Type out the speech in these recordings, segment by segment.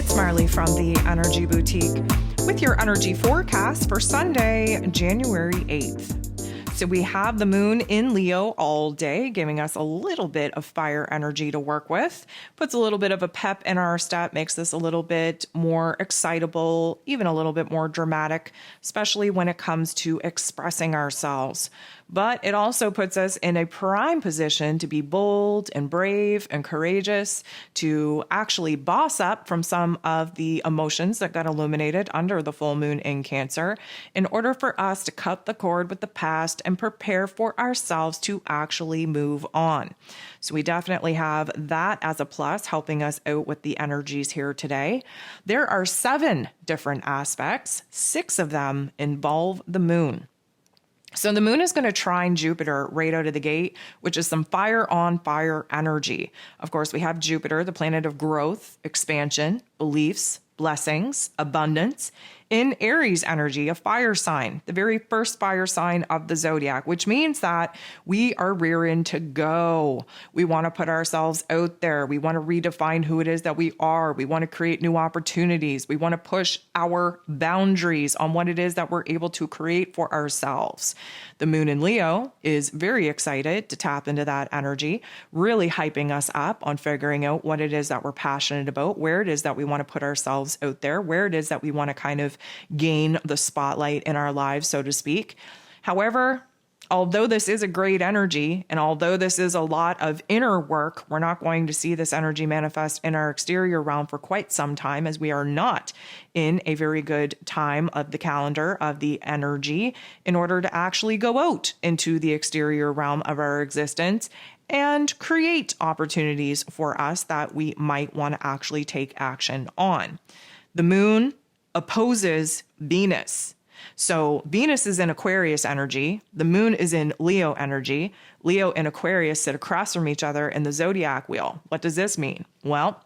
It's Marley from the Energy Boutique with your energy forecast for Sunday, January 8th. So we have the moon in Leo all day, giving us a little bit of fire energy to work with. Puts a little bit of a pep in our step, makes this a little bit more excitable, even a little bit more dramatic, especially when it comes to expressing ourselves. But it also puts us in a prime position to be bold and brave and courageous, to actually boss up from some of the emotions that got illuminated under the full moon in Cancer, in order for us to cut the cord with the past and prepare for ourselves to actually move on. So we definitely have that as a plus, helping us out with the energies here today. There are 7 different aspects. 6 of them involve the moon. So the moon is going to trine Jupiter right out of the gate, which is some fire on fire energy. Of course, we have Jupiter, the planet of growth, expansion, beliefs, blessings, abundance, in Aries energy, a fire sign, the very first fire sign of the zodiac, which means that we are rearing to go. We want to put ourselves out there. We want to redefine who it is that we are. We want to create new opportunities. We want to push our boundaries on what it is that we're able to create for ourselves. The moon in Leo is very excited to tap into that energy, really hyping us up on figuring out what it is that we're passionate about, where it is that we want to put ourselves out there, where it is that we want to kind of gain the spotlight in our lives, so to speak. However, although this is a great energy, and although this is a lot of inner work, we're not going to see this energy manifest in our exterior realm for quite some time, as we are not in a very good time of the calendar of the energy in order to actually go out into the exterior realm of our existence and create opportunities for us that we might want to actually take action on. The moon opposes Venus. So Venus is in Aquarius energy. The moon is in Leo energy. Leo and Aquarius sit across from each other in the zodiac wheel. What does this mean? Well,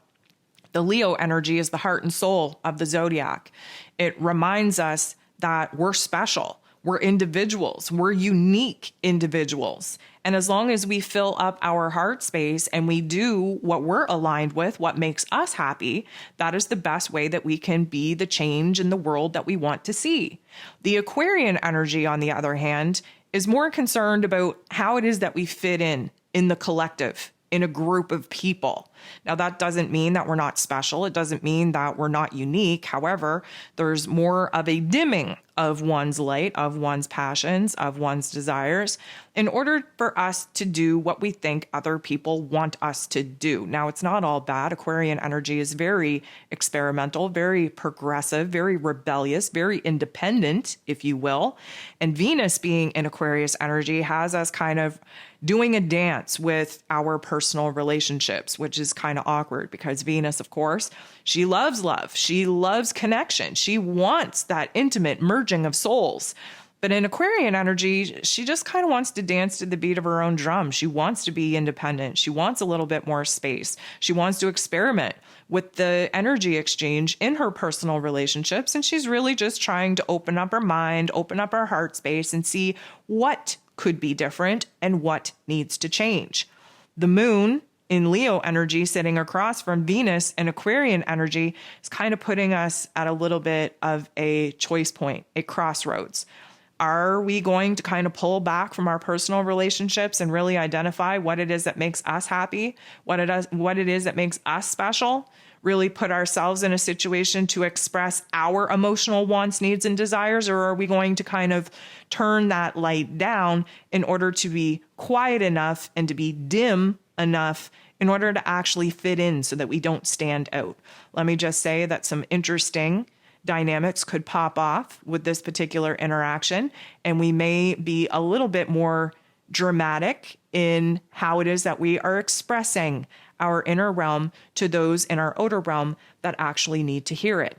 the Leo energy is the heart and soul of the zodiac. It reminds us that we're special. We're individuals. We're unique individuals. And as long as we fill up our heart space and we do what we're aligned with, what makes us happy, that is the best way that we can be the change in the world that we want to see. The Aquarian energy, on the other hand, is more concerned about how it is that we fit in the collective, in a group of people. Now, that doesn't mean that we're not special. It doesn't mean that we're not unique. However, there's more of a dimming of one's light, of one's passions, of one's desires, in order for us to do what we think other people want us to do. Now, it's not all bad. Aquarian energy is very experimental, very progressive, very rebellious, very independent, if you will. And Venus, being in Aquarius energy, has us kind of doing a dance with our personal relationships, which is kind of awkward because Venus, of course, she loves love. She loves connection. She wants that intimate merging of souls. But in Aquarian energy, she just kind of wants to dance to the beat of her own drum. She wants to be independent. She wants a little bit more space. She wants to experiment with the energy exchange in her personal relationships. And she's really just trying to open up her mind, open up her heart space, and see what could be different and what needs to change. The moon in Leo energy sitting across from Venus and Aquarian energy is kind of putting us at a little bit of a choice point, a crossroads. Are we going to kind of pull back from our personal relationships and really identify what it is that makes us happy, what it is that makes us special? Really put ourselves in a situation to express our emotional wants, needs, and desires? Or are we going to kind of turn that light down in order to be quiet enough and to be dim enough in order to actually fit in so that we don't stand out? Let me just say that some interesting dynamics could pop off with this particular interaction, and we may be a little bit more dramatic in how it is that we are expressing our inner realm to those in our outer realm that actually need to hear it.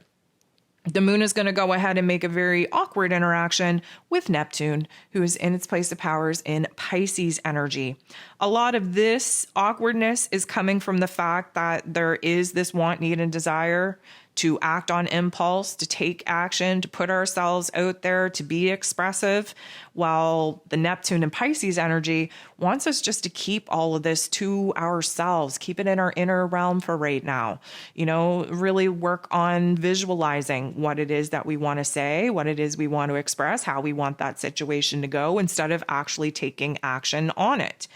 The moon is going to go ahead and make a very awkward interaction with Neptune, who is in its place of powers in Pisces energy. A lot of this awkwardness is coming from the fact that there is this want, need, and desire to act on impulse, to take action, to put ourselves out there, to be expressive, while the Neptune and Pisces energy wants us just to keep all of this to ourselves, keep it in our inner realm for right now. Really work on visualizing what it is that we want to say, what it is we want to express, how we want that situation to go, instead of actually taking action on it.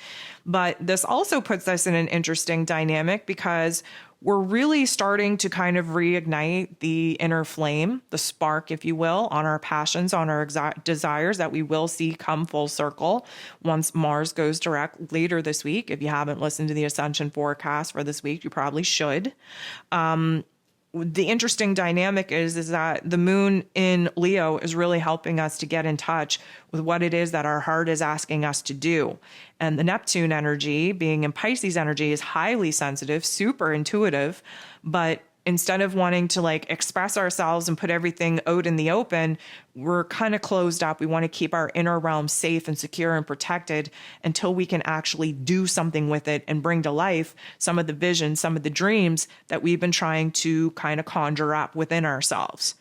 But this also puts us in an interesting dynamic because we're really starting to kind of reignite the inner flame, the spark, if you will, on our passions, on our desires that we will see come full circle once Mars goes direct later this week. If you haven't listened to the Ascension forecast for this week, you probably should. The interesting dynamic is that the moon in Leo is really helping us to get in touch with what it is that our heart is asking us to do. And the Neptune energy, being in Pisces energy, is highly sensitive, super intuitive, but instead of wanting to express ourselves and put everything out in the open, we're kind of closed up. We want to keep our inner realm safe and secure and protected until we can actually do something with it and bring to life some of the visions, some of the dreams that we've been trying to kind of conjure up within ourselves.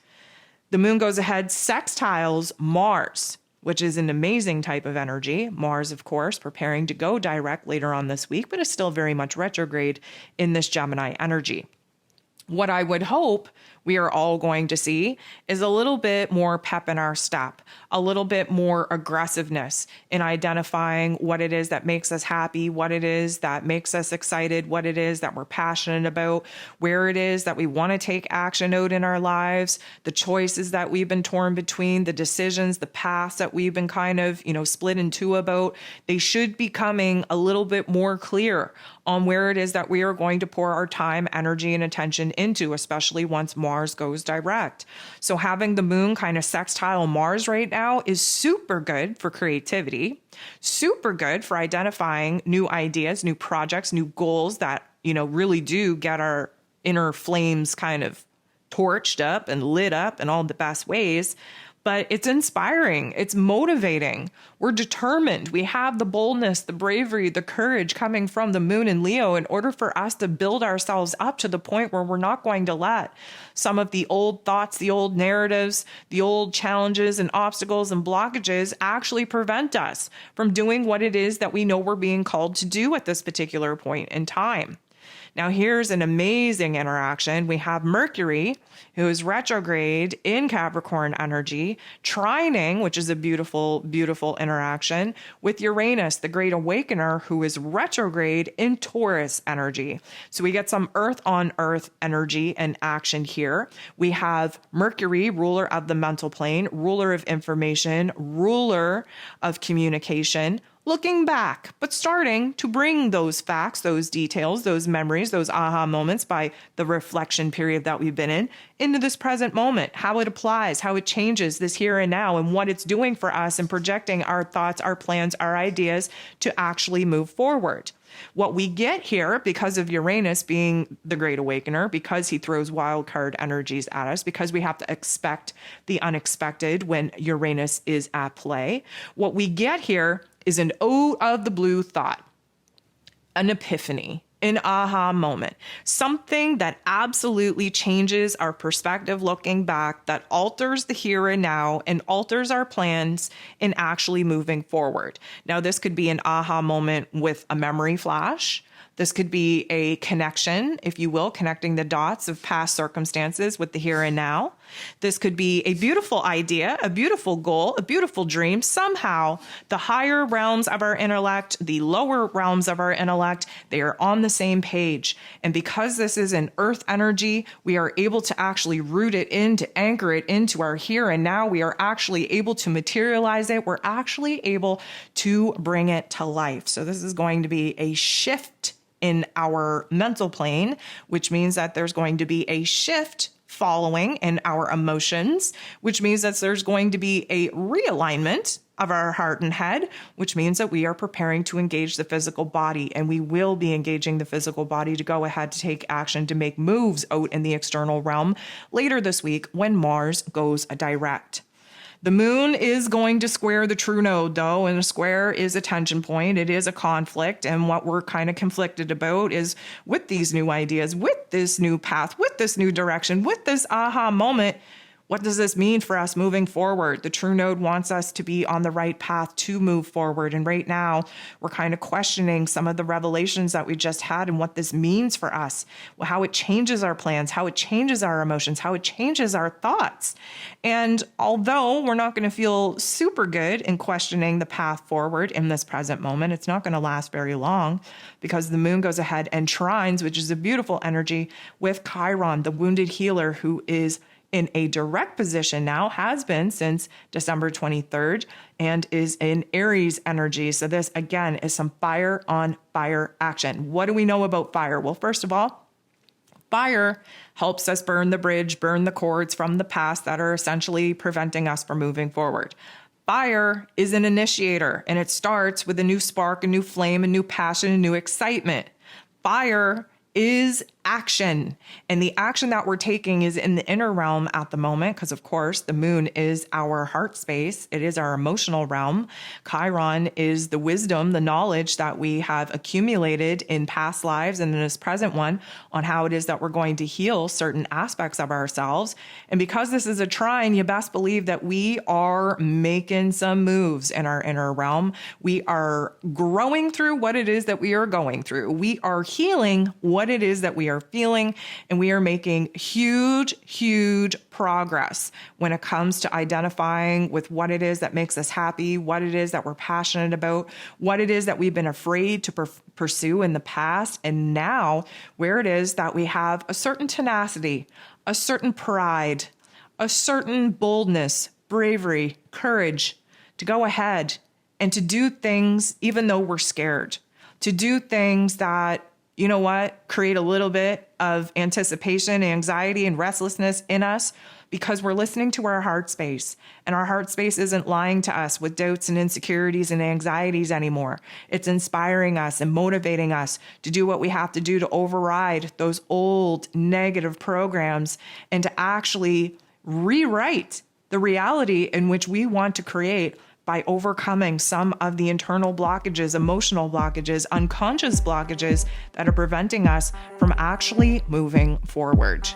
The moon goes ahead, sextiles Mars, which is an amazing type of energy. Mars, of course, preparing to go direct later on this week, but is still very much retrograde in this Gemini energy. What I would hope we are all going to see is a little bit more pep in our step, a little bit more aggressiveness in identifying what it is that makes us happy, what it is that makes us excited, what it is that we're passionate about, where it is that we want to take action out in our lives, the choices that we've been torn between, the decisions, the paths that we've been kind of, split in two about. They should be coming a little bit more clear on where it is that we are going to pour our time, energy, and attention into, especially once Mars goes direct. So having the moon kind of sextile Mars right now is super good for creativity, super good for identifying new ideas, new projects, new goals that, really do get our inner flames kind of torched up and lit up in all the best ways. But it's inspiring. It's motivating. We're determined. We have the boldness, the bravery, the courage coming from the moon in Leo in order for us to build ourselves up to the point where we're not going to let some of the old thoughts, the old narratives, the old challenges and obstacles and blockages actually prevent us from doing what it is that we know we're being called to do at this particular point in time. Now, here's an amazing interaction. We have Mercury, who is retrograde in Capricorn energy, trining, which is a beautiful, beautiful interaction, with Uranus, the Great Awakener, who is retrograde in Taurus energy. So we get some Earth on Earth energy and action here. We have Mercury, ruler of the mental plane, ruler of information, ruler of communication, looking back, but starting to bring those facts, those details, those memories, those aha moments by the reflection period that we've been in, into this present moment, how it applies, how it changes this here and now, and what it's doing for us and projecting our thoughts, our plans, our ideas to actually move forward. What we get here, because of Uranus being the Great Awakener, because he throws wild card energies at us, because we have to expect the unexpected when Uranus is at play, what we get here is an out of the blue thought, an epiphany, an aha moment, something that absolutely changes our perspective looking back, that alters the here and now and alters our plans in actually moving forward. Now, this could be an aha moment with a memory flash. This could be a connection, if you will, connecting the dots of past circumstances with the here and now. This could be a beautiful idea, a beautiful goal, a beautiful dream. Somehow, the higher realms of our intellect, the lower realms of our intellect, they are on the same page. And because this is an earth energy, we are able to actually root it in, to anchor it into our here and now. We are actually able to materialize it. We're actually able to bring it to life. So this is going to be a shift in our mental plane, which means that there's going to be a shift following in our emotions, which means that there's going to be a realignment of our heart and head, which means that we are preparing to engage the physical body, and we will be engaging the physical body to go ahead to take action, to make moves out in the external realm later this week when Mars goes direct. The moon is going to square the true node, though, and a square is a tension point. It is a conflict. And what we're kind of conflicted about is with these new ideas, with this new path, with this new direction, with this aha moment. What does this mean for us moving forward? The true node wants us to be on the right path to move forward. And right now, we're kind of questioning some of the revelations that we just had and what this means for us, how it changes our plans, how it changes our emotions, how it changes our thoughts. And although we're not going to feel super good in questioning the path forward in this present moment, it's not going to last very long because the moon goes ahead and trines, which is a beautiful energy, with Chiron, the wounded healer, who is in a direct position now, has been since December 23rd, and is in Aries energy. So this, again, is some fire on fire action. What do we know about fire? Well, first of all, fire helps us burn the bridge, burn the cords from the past that are essentially preventing us from moving forward. Fire is an initiator, and it starts with a new spark, a new flame, a new passion, a new excitement. Fire is action. And the action that we're taking is in the inner realm at the moment, because of course the moon is our heart space. It is our emotional realm. Chiron is the wisdom, the knowledge that we have accumulated in past lives and in this present one on how it is that we're going to heal certain aspects of ourselves. And because this is a trine, you best believe that we are making some moves in our inner realm. We are growing through what it is that we are going through. We are healing what it is that we are feeling, and we are making huge progress when it comes to identifying with what it is that makes us happy, what it is that we're passionate about, what it is that we've been afraid to pursue in the past, and now where it is that we have a certain tenacity, a certain pride, a certain boldness, bravery, courage to go ahead and to do things even though we're scared, to do things that, you know what, create a little bit of anticipation, anxiety, and restlessness in us because we're listening to our heart space. And our heart space isn't lying to us with doubts and insecurities and anxieties anymore. It's inspiring us and motivating us to do what we have to do to override those old negative programs and to actually rewrite the reality in which we want to create by overcoming some of the internal blockages, emotional blockages, unconscious blockages that are preventing us from actually moving forward.